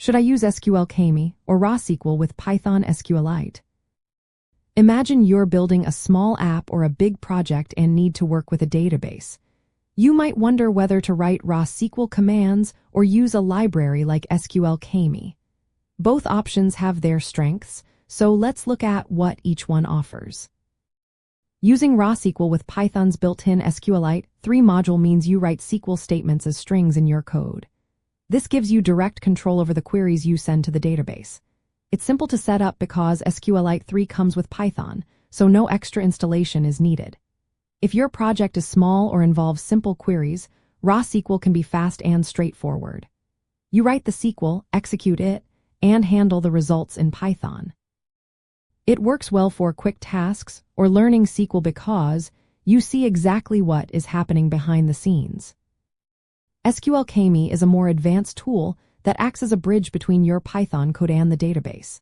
Should I use SQLAlchemy or raw SQL with Python SQLite? Imagine you're building a small app or a big project and need to work with a database. You might wonder whether to write raw SQL commands or use a library like SQLAlchemy. Both options have their strengths, so let's look at what each one offers. Using raw SQL with Python's built-in SQLite 3 module means you write SQL statements as strings in your code. This gives you direct control over the queries you send to the database. It's simple to set up because SQLite 3 comes with Python, so no extra installation is needed. If your project is small or involves simple queries, raw SQL can be fast and straightforward. You write the SQL, execute it, and handle the results in Python. It works well for quick tasks or learning SQL because you see exactly what is happening behind the scenes. SQLAlchemy is a more advanced tool that acts as a bridge between your Python code and the database.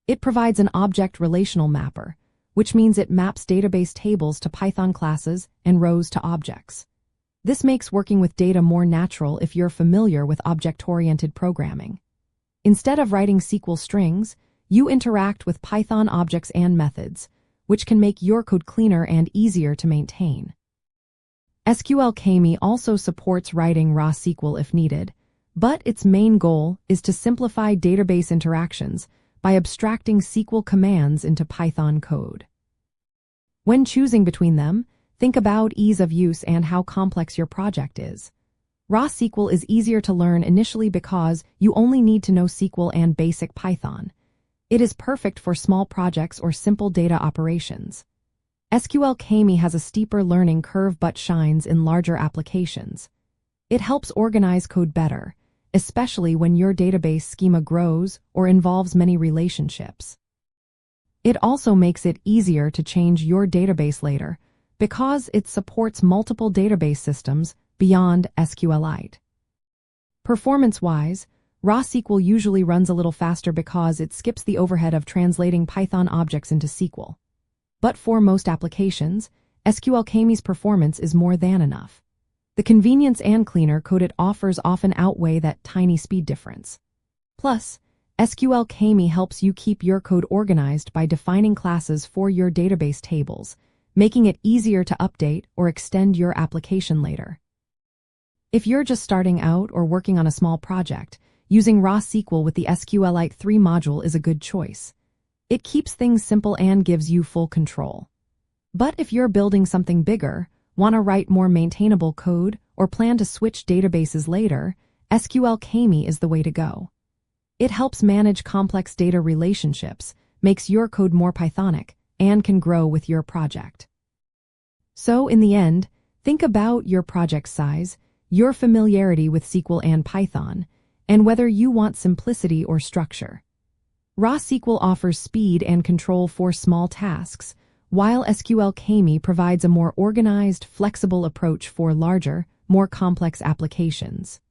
It provides an object relational mapper, which means it maps database tables to Python classes and rows to objects. This makes working with data more natural if you're familiar with object-oriented programming. Instead of writing SQL strings, you interact with Python objects and methods, which can make your code cleaner and easier to maintain. SQLAlchemy also supports writing raw SQL if needed, but its main goal is to simplify database interactions by abstracting SQL commands into Python code. When choosing between them, think about ease of use and how complex your project is. Raw SQL is easier to learn initially because you only need to know SQL and basic Python. It is perfect for small projects or simple data operations. SQLAlchemy has a steeper learning curve but shines in larger applications. It helps organize code better, especially when your database schema grows or involves many relationships. It also makes it easier to change your database later because it supports multiple database systems beyond SQLite. Performance-wise, raw SQL usually runs a little faster because it skips the overhead of translating Python objects into SQL. But for most applications, SQLAlchemy's performance is more than enough. The convenience and cleaner code it offers often outweigh that tiny speed difference. Plus, SQLAlchemy helps you keep your code organized by defining classes for your database tables, making it easier to update or extend your application later. If you're just starting out or working on a small project, using raw SQL with the SQLite 3 module is a good choice. It keeps things simple and gives you full control. But if you're building something bigger, want to write more maintainable code, or plan to switch databases later, SQLAlchemy is the way to go. It helps manage complex data relationships, makes your code more Pythonic, and can grow with your project. So in the end, think about your project size, your familiarity with SQL and Python, and whether you want simplicity or structure. Raw SQL offers speed and control for small tasks, while SQLAlchemy provides a more organized, flexible approach for larger, more complex applications.